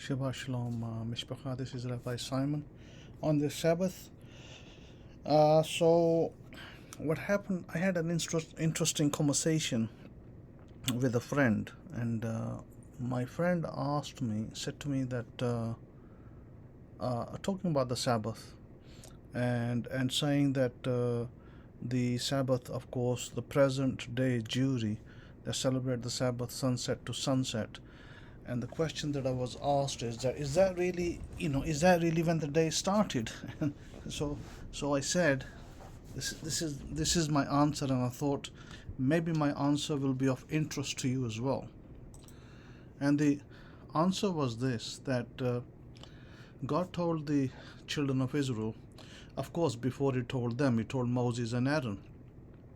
Shabbat Shalom, Mishpacha. This is Rabbi Simon on the Sabbath. So, what happened? I had an interesting conversation with a friend, and my friend said to me that talking about the Sabbath, and saying that the Sabbath, of course, the present day Jewry, they celebrate the Sabbath sunset to sunset. And the question that I was asked is that really when the day started? so I said, this is my answer, and I thought maybe my answer will be of interest to you as well. And the answer was this, that God told the children of Israel, of course, before he told them, he told Moses and Aaron.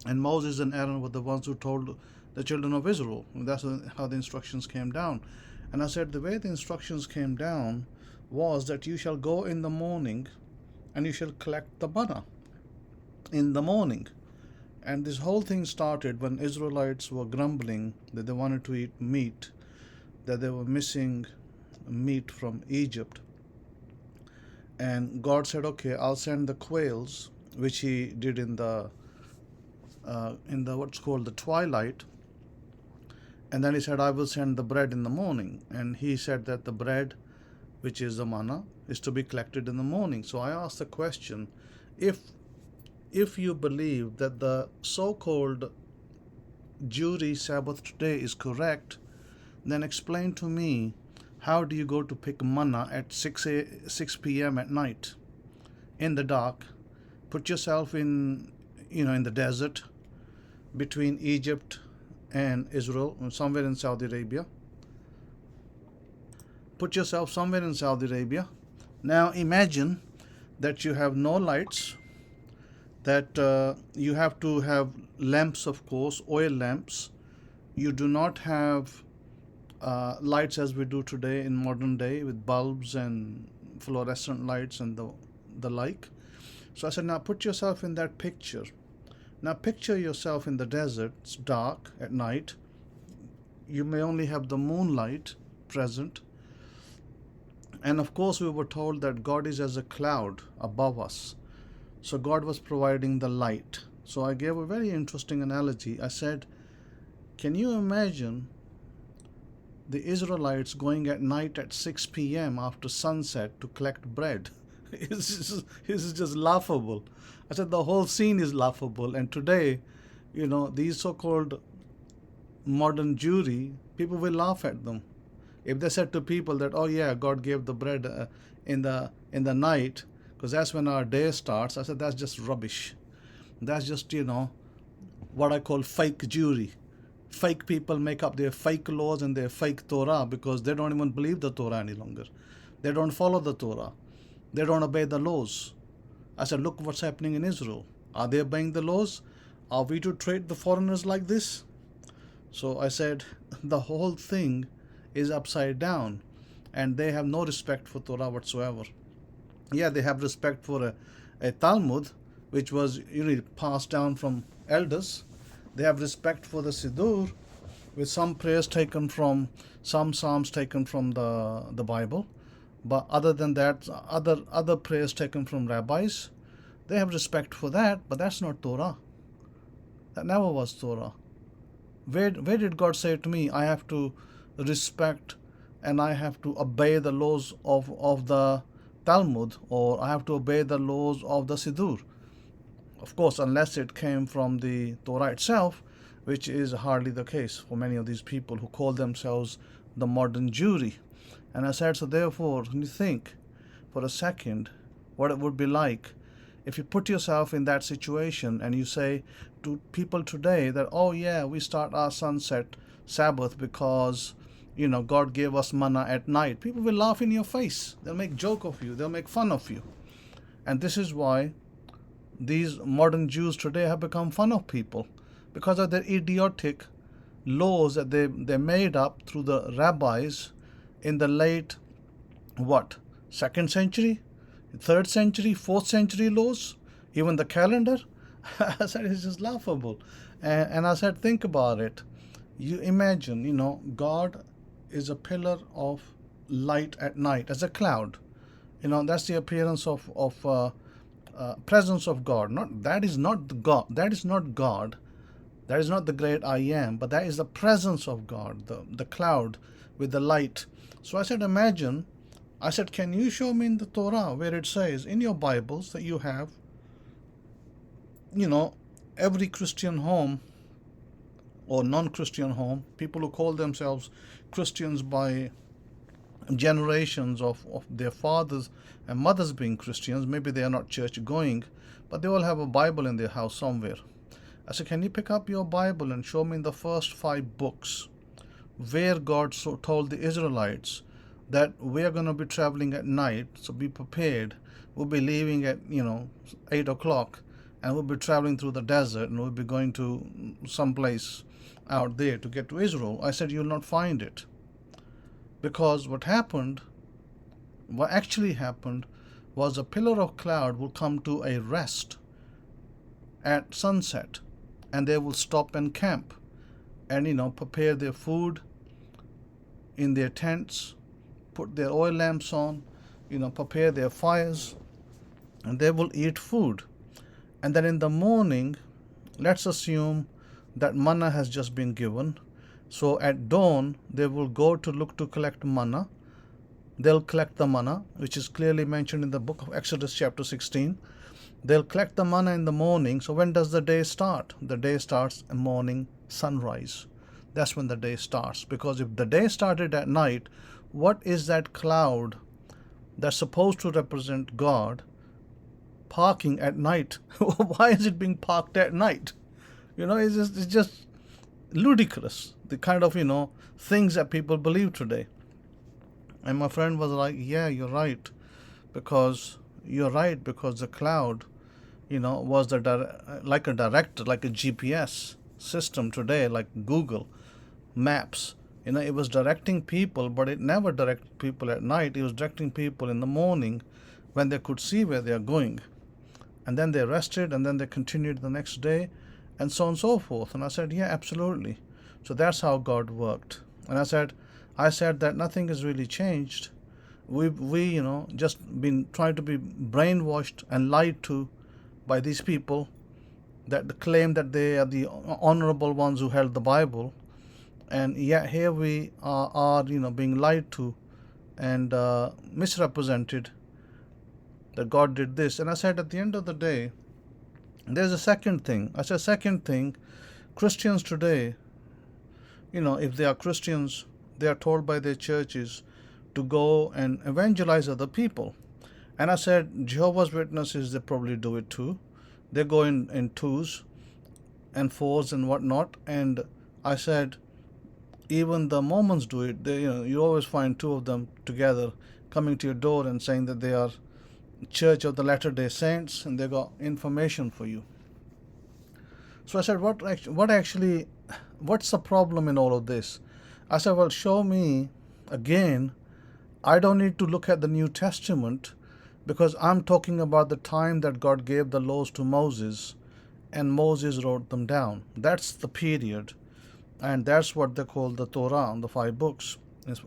And Moses and Aaron were the ones who told the children of Israel. And that's how the instructions came down. And I said, the way the instructions came down was that you shall go in the morning and you shall collect the manna in the morning. And this whole thing started when Israelites were grumbling that they wanted to eat meat, that they were missing meat from Egypt. And God said, okay, I'll send the quails, which he did in the what's called the twilight. And then he said, I will send the bread in the morning. And he said that the bread, which is the manna, is to be collected in the morning. So I asked the question, if you believe that the so-called Jewry Sabbath today is correct, then explain to me, how do you go to pick manna at 6 p.m. at night in the dark? Put yourself in the desert between Egypt and Israel, somewhere in Saudi Arabia. Put yourself somewhere in Saudi Arabia. Now imagine that you have no lights, that you have to have lamps, of course, oil lamps. You do not have lights as we do today in modern day with bulbs and fluorescent lights and the like. So I said, now put yourself in that picture. Now picture yourself in the desert. It's dark at night. You may only have the moonlight present. And of course we were told that God is as a cloud above us. So God was providing the light. So I gave a very interesting analogy. I said, can you imagine the Israelites going at night at 6 p.m. after sunset to collect bread? This is just laughable. I said the whole scene is laughable. And today, these so-called modern Jewry, people will laugh at them. If they said to people that, oh yeah, God gave the bread in the night, because that's when our day starts, I said that's just rubbish. That's just, what I call fake Jewry. Fake people make up their fake laws and their fake Torah because they don't even believe the Torah any longer. They don't follow the Torah. They don't obey the laws. I said, look what's happening in Israel. Are they obeying the laws? Are we to treat the foreigners like this? So I said, the whole thing is upside down, and they have no respect for Torah whatsoever. Yeah, they have respect for a Talmud, which was passed down from elders. They have respect for the Siddur, with some prayers taken from, some psalms taken from the Bible. But other than that, other prayers taken from rabbis, they have respect for that, but that's not Torah. That never was Torah. Where did God say to me, I have to respect and I have to obey the laws of the Talmud, or I have to obey the laws of the Siddur? Of course, unless it came from the Torah itself, which is hardly the case for many of these people who call themselves the modern Jewry. And I said, so therefore, when you think for a second what it would be like if you put yourself in that situation and you say to people today that, oh yeah, we start our sunset Sabbath because, God gave us manna at night. People will laugh in your face. They'll make joke of you. They'll make fun of you. And this is why these modern Jews today have become fun of people, because of their idiotic laws that they made up through the rabbis in the late, 2nd century, 3rd century, 4th century laws, even the calendar. I said, it's just laughable. And I said, think about it. You imagine, God is a pillar of light at night as a cloud. That's the appearance of presence of God. Not that is not the God. That is not God. That is not the great I am, but that is the presence of God, the cloud with the light. So I said, imagine, I said, can you show me in the Torah where it says in your Bibles that you have, every Christian home or non-Christian home, people who call themselves Christians by generations of their fathers and mothers being Christians, maybe they are not church going, but they all have a Bible in their house somewhere. I said, can you pick up your Bible and show me in the first 5 books where God told the Israelites that we are going to be traveling at night, so be prepared. We'll be leaving at 8 o'clock, and we'll be traveling through the desert, and we'll be going to some place out there to get to Israel. I said, you'll not find it, because what actually happened was a pillar of cloud will come to a rest at sunset, and they will stop and camp and prepare their food in their tents, put their oil lamps on, prepare their fires, and they will eat food. And then in the morning, let's assume that manna has just been given. So at dawn, they will go to look to collect manna. They'll collect the manna, which is clearly mentioned in the book of Exodus chapter 16. They'll collect the manna in the morning. So when does the day start? The day starts at morning sunrise. That's when the day starts. Because if the day started at night, what is that cloud that's supposed to represent God parking at night? Why is it being parked at night? It's just ludicrous, the kind of things that people believe today. And my friend was like, yeah, you're right, because the cloud was like a director, like a GPS system today, like Google Maps. It was directing people, but it never directed people at night. It was directing people in the morning when they could see where they are going. And then they rested, and then they continued the next day, and so on and so forth. And I said, yeah, absolutely. So that's how God worked. And I said that nothing has really changed. We just been trying to be brainwashed and lied to by these people that claim that they are the honorable ones who held the Bible. And yet here we are being lied to and misrepresented that God did this. And I said, at the end of the day, there's a second thing. I said, second thing, Christians today, if they are Christians, they are told by their churches to go and evangelize other people. And I said, Jehovah's Witnesses, they probably do it too. They go in 2s and 4s and whatnot. And I said, even the Mormons do it. They, you always find 2 of them together coming to your door and saying that they are Church of the Latter-day Saints, and they got information for you. So I said, what's the problem in all of this? I said, well, show me again. I don't need to look at the New Testament, because I'm talking about the time that God gave the laws to Moses, and Moses wrote them down. That's the period, and that's what they call the Torah, the 5 books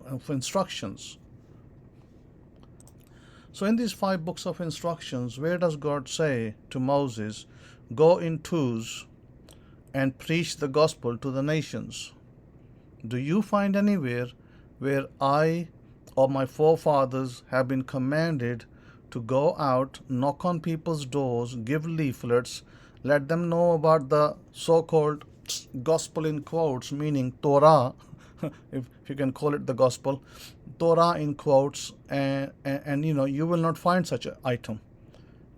of instructions. So in these 5 books of instructions, where does God say to Moses, go in 2s and preach the gospel to the nations? Do you find anywhere where I or my forefathers have been commanded to go out, knock on people's doors, give leaflets, let them know about the so-called gospel in quotes, meaning Torah, if you can call it the gospel, Torah in quotes, and you will not find such an item.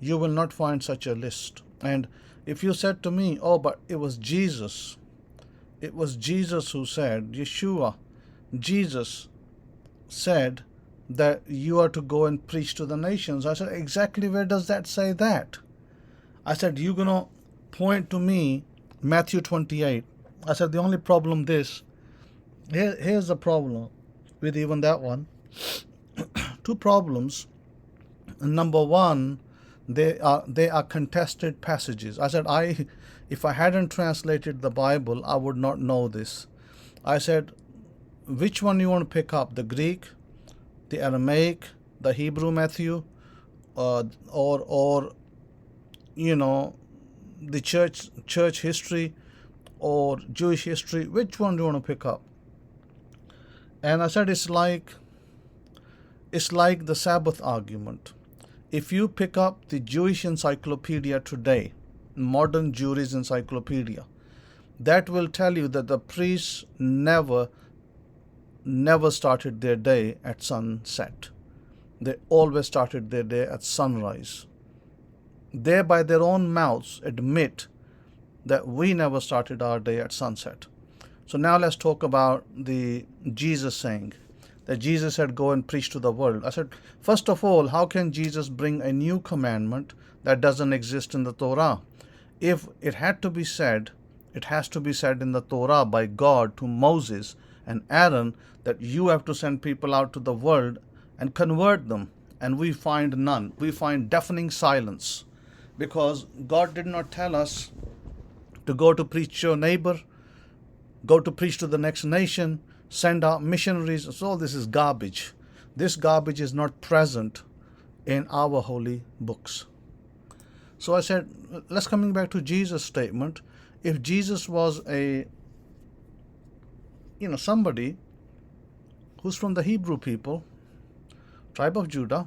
You will not find such a list. And if you said to me, oh, but it was Jesus who said, Yeshua, Jesus said that you are to go and preach to the nations. I said, exactly where does that say that? I said, you're going to point to me, Matthew 28. I said, the only problem here's the problem with even that one. 2 problems. Number 1, they are contested passages. I said, if I hadn't translated the Bible, I would not know this. I said, which one you want to pick up, the Greek the Aramaic, the Hebrew Matthew, or the church history or Jewish history? Which one do you want to pick up? And I said it's like the Sabbath argument. If you pick up the Jewish encyclopedia today, modern Jewish encyclopedia, that will tell you that the priests never started their day at sunset. They always started their day at sunrise. They, by their own mouths, admit that we never started our day at sunset. So now let's talk about the Jesus saying that Jesus said, go and preach to the world. I said, first of all, how can Jesus bring a new commandment that doesn't exist in the Torah? If it had to be said, it has to be said in the Torah by God to Moses and Aaron that you have to send people out to the world and convert them. And we find none. We find deafening silence, because God did not tell us to go to preach to your neighbor, go to preach to the next nation, send out missionaries. So all this is garbage. This garbage is not present in our holy books. So I said, let's coming back to Jesus' statement. If Jesus was somebody who's from the Hebrew people, tribe of Judah,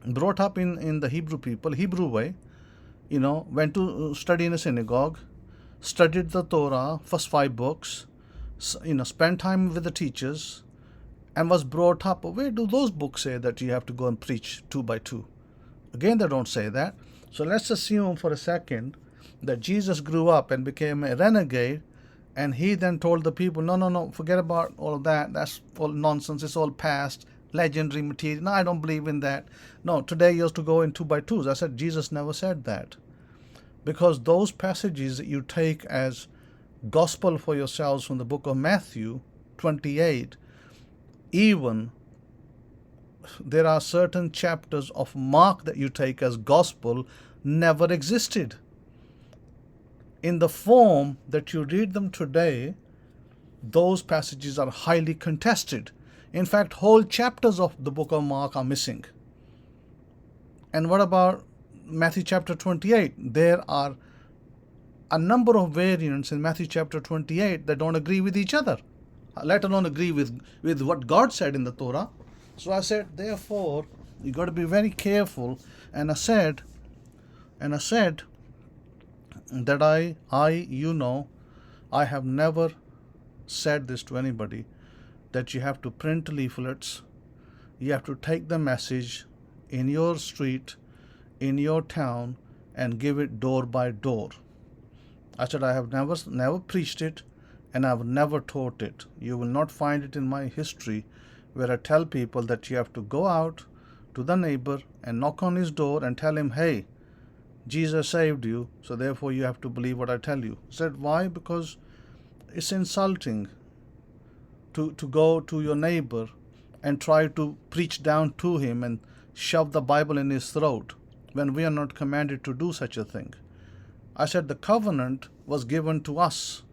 brought up in the Hebrew people, Hebrew way, went to study in a synagogue, studied the Torah, first 5 books, spent time with the teachers, and was brought up. Where do those books say that you have to go and preach 2 by 2? Again, they don't say that. So let's assume for a second that Jesus grew up and became a renegade, and he then told the people, no, forget about all of that. That's all nonsense. It's all past, legendary material. No, I don't believe in that. No, today you have to go in 2 by 2s. I said, Jesus never said that. Because those passages that you take as gospel for yourselves from the book of Matthew 28, even there are certain chapters of Mark that you take as gospel, never existed. In the form that you read them today, those passages are highly contested. In fact, whole chapters of the book of Mark are missing. And what about Matthew chapter 28? There are a number of variants in Matthew chapter 28 that don't agree with each other, let alone agree with what God said in the Torah. So I said, therefore, you got to be very careful. And I said that I have never said this to anybody, that you have to print leaflets, you have to take the message in your street, in your town, and give it door by door. I said, I have never preached it, and I have never taught it. You will not find it in my history where I tell people that you have to go out to the neighbor and knock on his door and tell him, hey, Jesus saved you, so therefore you have to believe what I tell you. I said, why? Because it's insulting to go to your neighbor and try to preach down to him and shove the Bible in his throat when we are not commanded to do such a thing. I said the covenant was given to us,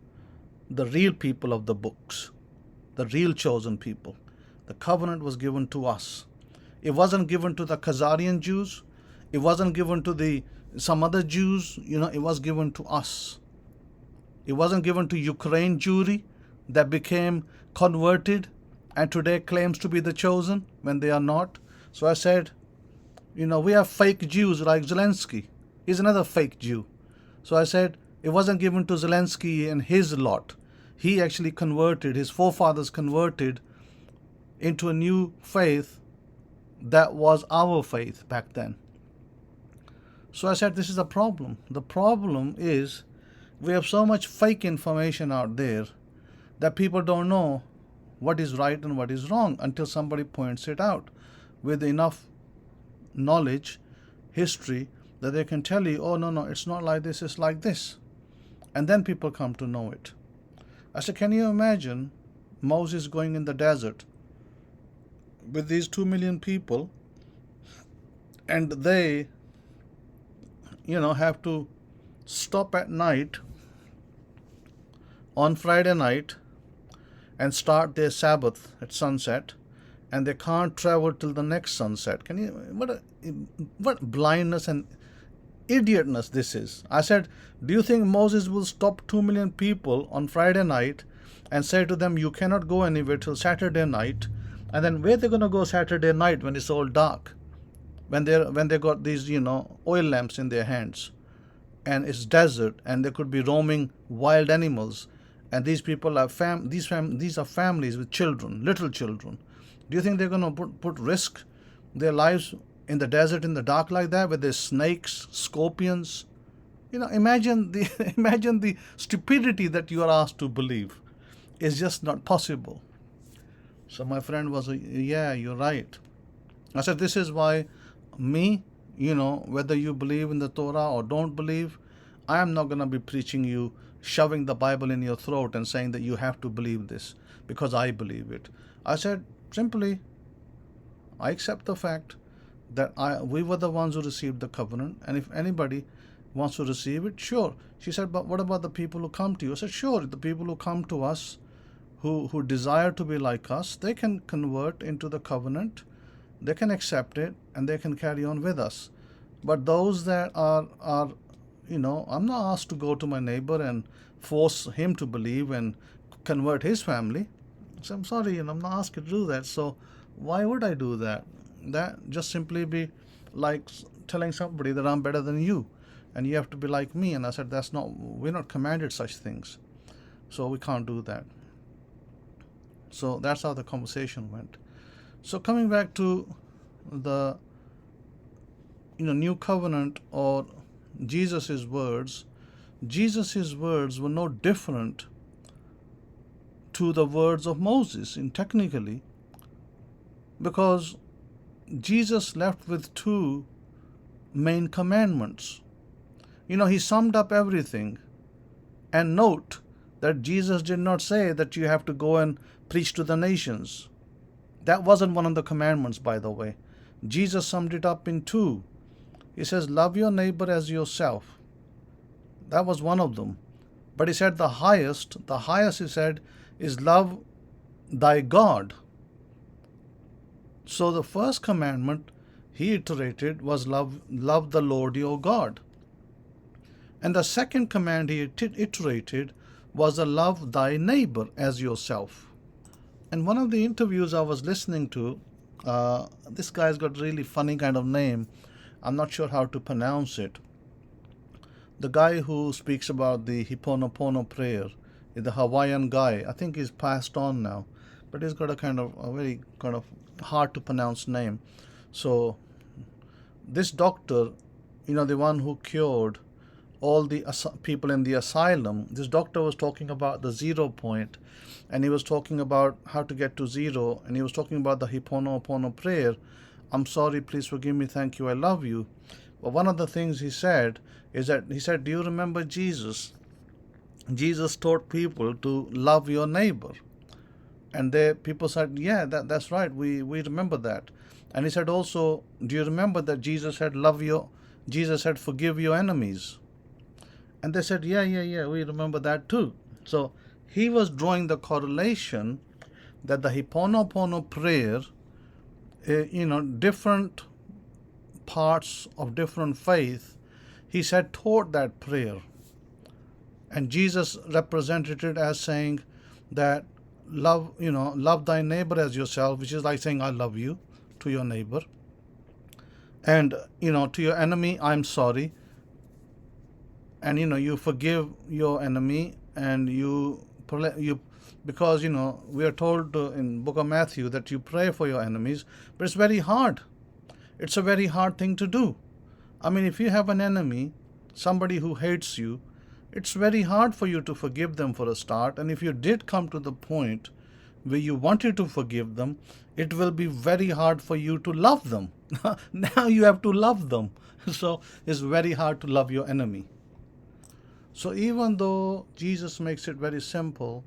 the real people of the books, the real chosen people. The covenant was given to us. It wasn't given to the Khazarian Jews. It wasn't given to some other Jews. It was given to us. It wasn't given to Ukraine Jewry that became converted and today claims to be the chosen when they are not. So I said, we have fake Jews like Zelensky. He's another fake Jew. So I said, it wasn't given to Zelensky and his lot. He actually converted, his forefathers converted into a new faith that was our faith back then. So I said, this is a problem. The problem is we have so much fake information out there that people don't know what is right and what is wrong until somebody points it out with enough knowledge, history, that they can tell you, oh, no, it's not like this, it's like this. And then people come to know it. I said, can you imagine Moses going in the desert with these 2 million people, and they, have to stop at night on Friday night and start their Sabbath at sunset and they can't travel till the next sunset. Can you, what blindness and idiotness this is. I said, do you think Moses will stop 2 million people on Friday night and say to them, you cannot go anywhere till Saturday night? And then where they going to go Saturday night when it's all dark? When they got these, oil lamps in their hands, and it's desert, and they could be roaming wild animals, and these people are these are families with children, little children. Do you think they're going to put risk their lives in the desert in the dark like that, with there's snakes, scorpions? Imagine the stupidity that you are asked to believe. It's just not possible. So my friend was, yeah, you're right. I said, this is why me, whether you believe in the Torah or don't believe, I am not going to be preaching you, shoving the Bible in your throat and saying that you have to believe this because I believe it. I said, simply, I accept the fact that we were the ones who received the covenant, and if anybody wants to receive it, sure. She said, but what about the people who come to you? I said, sure, the people who come to us, who desire to be like us, they can convert into the covenant, they can accept it, and they can carry on with us. But those that are I'm not asked to go to my neighbor and force him to believe and convert his family. So I'm sorry, I'm not asked to do that. So why would I do that? That just simply be like telling somebody that I'm better than you and you have to be like me. And I said, we're not commanded such things. So we can't do that. So that's how the conversation went. So coming back to the new covenant or Jesus' words were no different to the words of Moses technically, because Jesus left with two main commandments. He summed up everything. And note that Jesus did not say that you have to go and preach to the nations. That wasn't one of the commandments, by the way. Jesus summed it up in two. He says, love your neighbor as yourself. That was one of them. But he said the highest he said, is love thy God. So the first commandment he iterated was love the Lord your God. And the second command he iterated was the love thy neighbor as yourself. And one of the interviews I was listening to, this guy's got a really funny kind of name. I'm not sure how to pronounce it. The guy who speaks about the Ho'oponopono prayer, the Hawaiian guy, I think he's passed on now, but he's got a very kind of hard to pronounce name. So this doctor, the one who cured all the people in the asylum, this doctor was talking about the 0 point, and he was talking about how to get to zero, and he was talking about the Ho'oponopono prayer. I'm sorry, please forgive me, thank you, I love you. But one of the things he said is that, he said, do you remember Jesus? Jesus taught people to love your neighbor. And people said, yeah, that's right, we remember that. And he said also, do you remember that Jesus said, forgive your enemies? And they said, yeah, we remember that too. So he was drawing the correlation that the Ho'oponopono prayer, different parts of different faith, he said, taught that prayer. And Jesus represented it as saying that love thy neighbor as yourself, which is like saying I love you to your neighbor. And, to your enemy, I'm sorry. And, you forgive your enemy, and you because, we are told in book of Matthew that you pray for your enemies, but it's very hard. It's a very hard thing to do. I mean, if you have an enemy, somebody who hates you, it's very hard for you to forgive them for a start. And if you did come to the point where you wanted to forgive them, it will be very hard for you to love them. Now you have to love them. So it's very hard to love your enemy. So even though Jesus makes it very simple,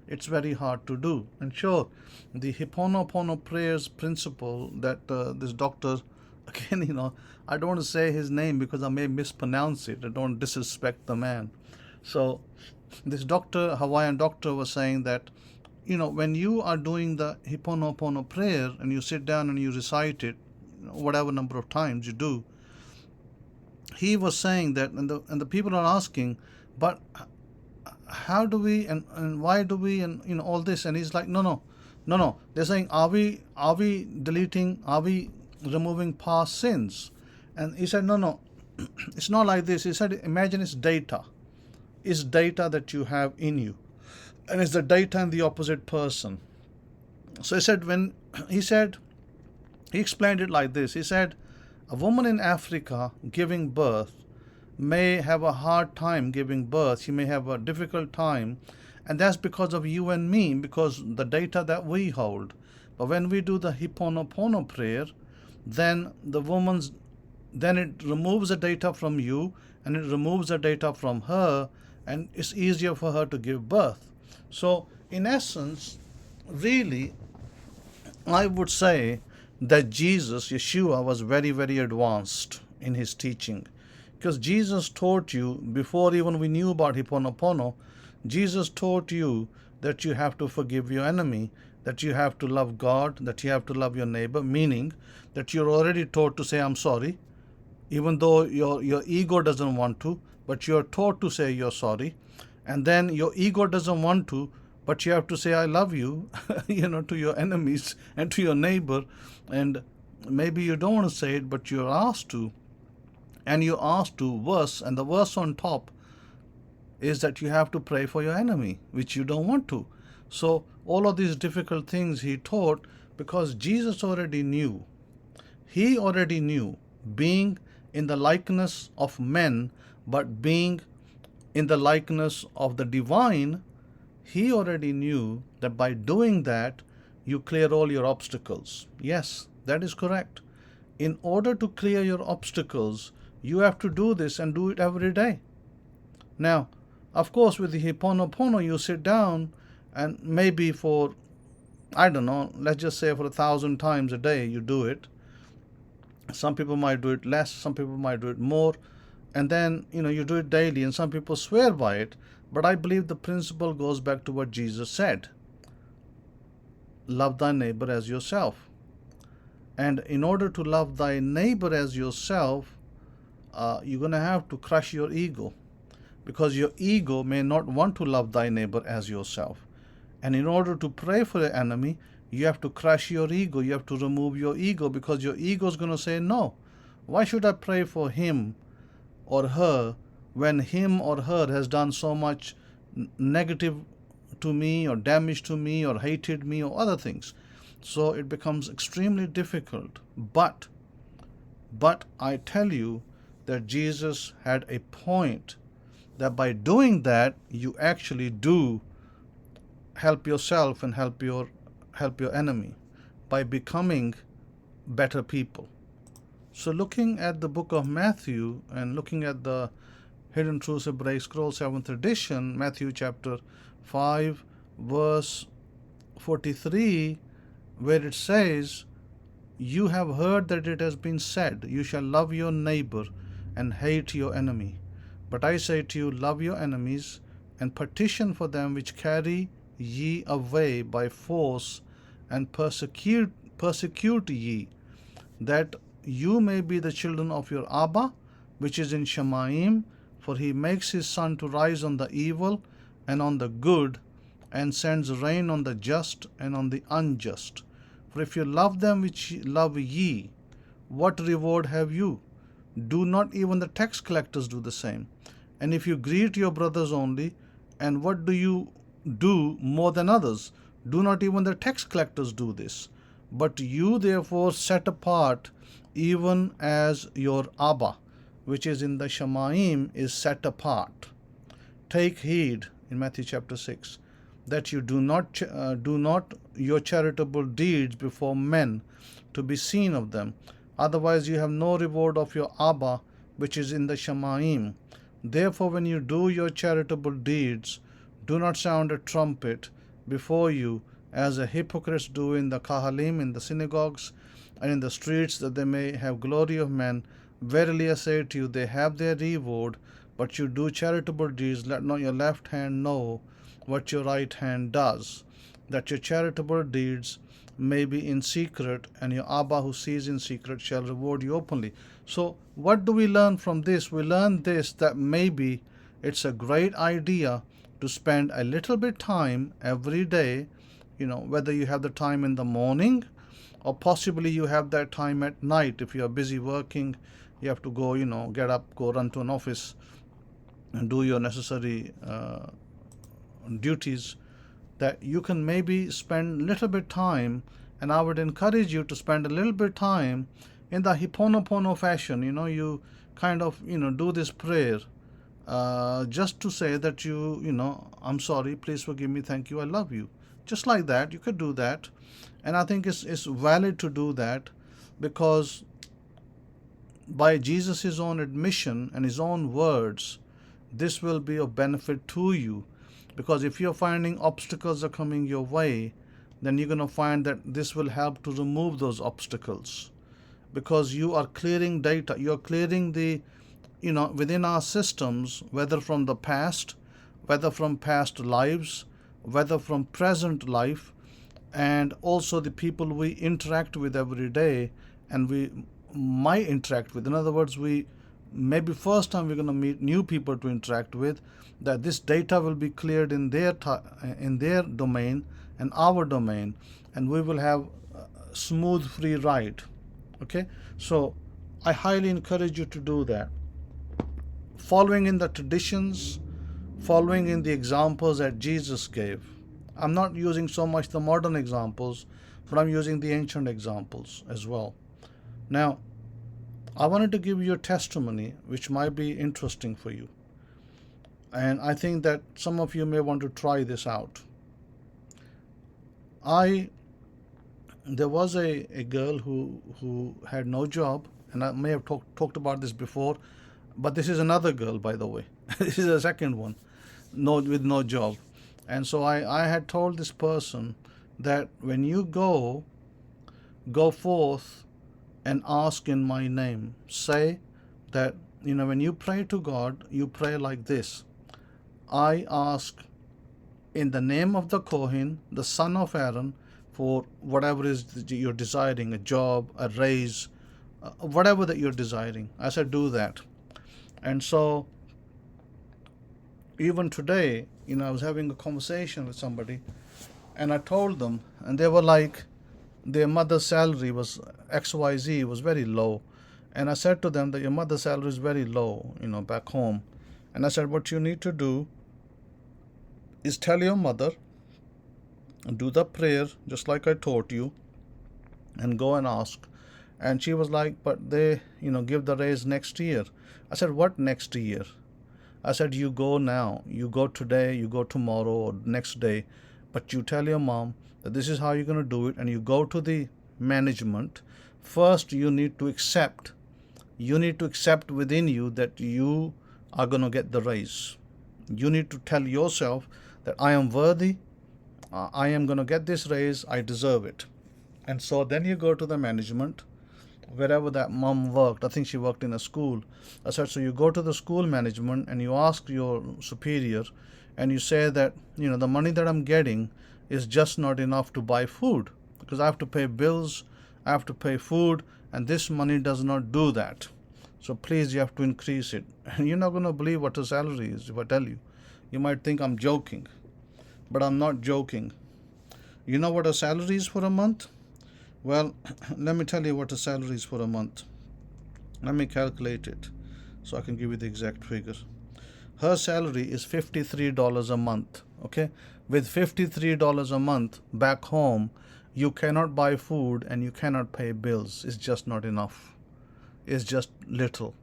it's very hard to do. And sure, the Ho'oponopono prayers principle that this doctor, again, I don't want to say his name because I may mispronounce it. I don't disrespect the man. So this doctor, Hawaiian doctor, was saying that when you are doing the Hiponopono prayer and you sit down and you recite it, whatever number of times you do, he was saying that, and the people are asking, but how do we and why do we and all this, and he's like, no. They're saying, are we deleting? Are we removing past sins? And he said, no, it's not like this. He said, imagine it's data. It's data that you have in you, and it's the data in the opposite person. So he explained it like this. He said, a woman in Africa giving birth may have a hard time giving birth. She may have a difficult time, and that's because of you and me, because the data that we hold. But when we do the Hiponopono prayer, then it removes the data from you, and it removes the data from her, and it's easier for her to give birth. So in essence, really, I would say that Yeshua was very, very advanced in his teaching, because Jesus taught you, before even we knew about Hiponopono, Jesus taught you that you have to forgive your enemy, that you have to love God, that you have to love your neighbor, meaning that you're already taught to say, I'm sorry, even though your ego doesn't want to, but you're taught to say you're sorry. And then your ego doesn't want to, but you have to say, I love you, to your enemies and to your neighbor. And maybe you don't want to say it, but you're asked to. And you're asked to verse, and the verse on top is that you have to pray for your enemy, which you don't want to. So all of these difficult things he taught, because Jesus already knew. He already knew, being in the likeness of men, but being in the likeness of the divine, he already knew that by doing that, you clear all your obstacles. Yes, that is correct. In order to clear your obstacles, you have to do this and do it every day. Now, of course, with the Hiponopono, you sit down and maybe for, I don't know, let's just say for 1,000 times a day you do it. Some people might do it less, some people might do it more. And then, you do it daily, and some people swear by it. But I believe the principle goes back to what Jesus said. Love thy neighbor as yourself. And in order to love thy neighbor as yourself, you're going to have to crush your ego. Because your ego may not want to love thy neighbor as yourself. And in order to pray for the enemy, you have to crush your ego. You have to remove your ego, because your ego is going to say, no, why should I pray for him or her when him or her has done so much negative to me or damage to me or hated me or other things. So it becomes extremely difficult. But I tell you that Jesus had a point, that by doing that, you actually do help yourself and help your enemy by becoming better people. So looking at the book of Matthew and looking at the Hidden Truths Hebraic Scroll 7th edition, Matthew chapter 5 verse 43, where it says, you have heard that it has been said, you shall love your neighbor and hate your enemy. But I say to you, love your enemies and petition for them which carry ye away by force, and persecute ye, that you may be the children of your Abba, which is in Shemaim, for he makes his sun to rise on the evil and on the good, and sends rain on the just and on the unjust. For if you love them which love ye, what reward have you? Do not even the tax collectors do the same? And if you greet your brothers only, and what do you do more than others? Do not even the tax collectors do this? But you therefore set apart, even as your Abba, which is in the Shemaim, is set apart. Take heed, in Matthew chapter 6, that you do not your charitable deeds before men to be seen of them. Otherwise you have no reward of your Abba, which is in the Shemaim. Therefore when you do your charitable deeds, do not sound a trumpet before you, as the hypocrites do in the Kahalim, in the synagogues, and in the streets, that they may have glory of men. Verily I say to you, they have their reward. But you do charitable deeds, let not your left hand know what your right hand does. that your charitable deeds may be in secret, and your Abba who sees in secret shall reward you openly. So what do we learn from this? We learn this, that maybe it's a great idea to spend a little bit time every day, whether you have the time in the morning or possibly you have that time at night. If you are busy working, you have to go, get up, go run to an office and do your necessary duties, that you can maybe spend a little bit time. And I would encourage you to spend a little bit time in the Hiponopono fashion. You kind of do this prayer, just to say that I'm sorry, please forgive me, thank you, I love you. Just like that, you could do that. And I think it's valid to do that, because by Jesus' own admission and his own words, this will be of benefit to you. Because if you're finding obstacles are coming your way, then you're going to find that this will help to remove those obstacles. Because you are clearing data, you're clearing the, within our systems, whether from the past, whether from past lives, whether from present life, and also the people we interact with every day and we might interact with. In other words, maybe first time we're going to meet new people to interact with, that this data will be cleared in their domain and our domain, and we will have a smooth free ride. Okay, so I highly encourage you to do that, following in the traditions, following in the examples that Jesus gave. I'm not using so much the modern examples, but I'm using the ancient examples as well. Now, I wanted to give you a testimony which might be interesting for you. And I think that some of you may want to try this out. There was a girl who had no job, and I may have talked about this before, but this is another girl, by the way. This is the second one, with no job. And so I had told this person that when you go forth and ask in my name. Say that, when you pray to God, you pray like this: I ask in the name of the Kohen, the son of Aaron, for whatever is you're desiring, a job, a raise, whatever that you're desiring. I said, do that. And so even today, I was having a conversation with somebody, and I told them, and they were like, their mother's salary was XYZ, was very low. And I said to them that your mother's salary is very low, back home. And I said, what you need to do is tell your mother, do the prayer just like I taught you, and go and ask. And she was like, but they, give the raise next year. I said, what next year? I said, you go now, you go today, you go tomorrow or next day, but you tell your mom that this is how you're going to do it, and you go to the management. First, you need to accept within you that you are going to get the raise. You need to tell yourself that I am worthy, I am going to get this raise, I deserve it. And so then you go to the management, wherever that mom worked. I think she worked in a school. I said, so you go to the school management and you ask your superior, and you say that, the money that I'm getting is just not enough to buy food, because I have to pay bills, I have to pay food, and this money does not do that. So please, you have to increase it. And you're not going to believe what her salary is if I tell you. You might think I'm joking, but I'm not joking. You know what her salary is for a month? Well, let me tell you what her salary is for a month. Let me calculate it so I can give you the exact figure. Her salary is $53 a month. Okay? With $53 a month back home, you cannot buy food and you cannot pay bills. It's just not enough. It's just little.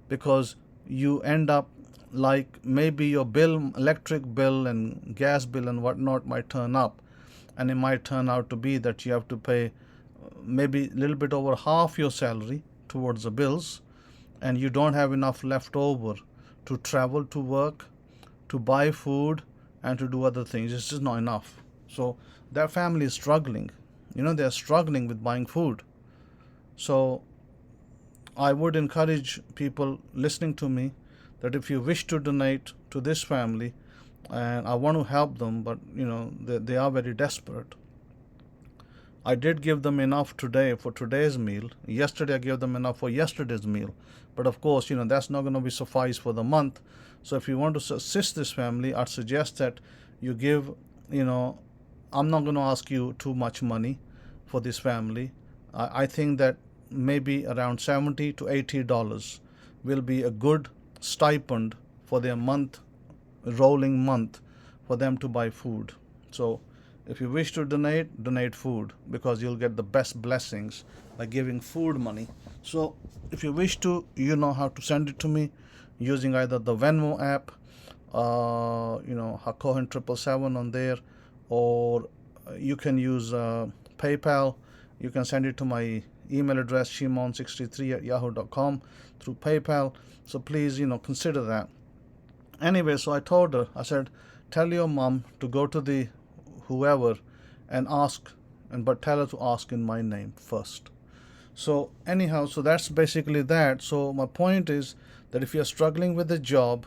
Because you end up like maybe your bill, electric bill and gas bill and whatnot might turn up. And it might turn out to be that you have to pay maybe a little bit over half your salary towards the bills, and you don't have enough left over to travel to work, to buy food, and to do other things. It's just not enough. So that family is struggling. They're struggling with buying food. So I would encourage people listening to me that if you wish to donate to this family, and I want to help them, but they are very desperate. I did give them enough today for today's meal. Yesterday I gave them enough for yesterday's meal. But of course, that's not going to be suffice for the month. So if you want to assist this family, I'd suggest that you give, I'm not going to ask you too much money for this family. I think that maybe around $70 to $80 will be a good stipend for their rolling month, for them to buy food. So if you wish to donate food, because you'll get the best blessings by giving food money. So if you wish to, you know how to send it to me using either the Venmo app, Hakohen 777 on there, or you can use PayPal. You can send it to my email address, shimon63@yahoo.com, through PayPal. So please, consider that. Anyway, so I told her, I said, tell your mom to go to the whoever and ask, but tell her to ask in my name first. So anyhow, so that's basically that. So my point is that if you're struggling with a job,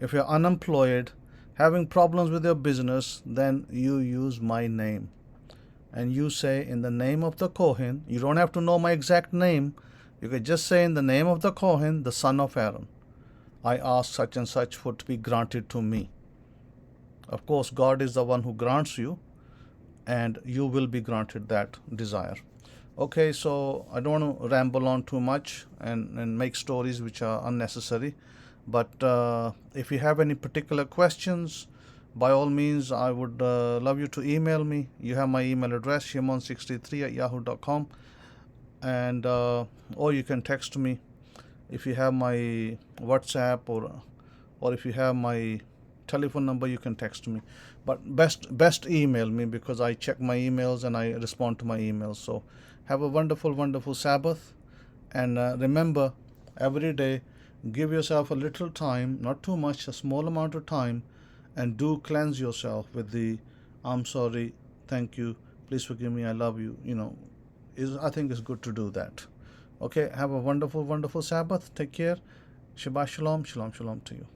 if you're unemployed, having problems with your business, then you use my name. And you say, in the name of the Kohen. You don't have to know my exact name. You can just say, in the name of the Kohen, the son of Aaron, I ask such and such for to be granted to me. Of course, God is the one who grants you, and you will be granted that desire. Okay, so I don't want to ramble on too much and make stories which are unnecessary. But if you have any particular questions, by all means, I would love you to email me. You have my email address, shimon63@yahoo.com, and or you can text me if you have my WhatsApp, or if you have my telephone number, you can text me. But best email me, because I check my emails and I respond to my emails. So have a wonderful Sabbath, and remember, every day give yourself a little time, not too much, a small amount of time, and do cleanse yourself with the I'm sorry, thank you, please forgive me, I love you. I think it's good to do that. Okay, have a wonderful Sabbath. Take care. Shabbat shalom to you.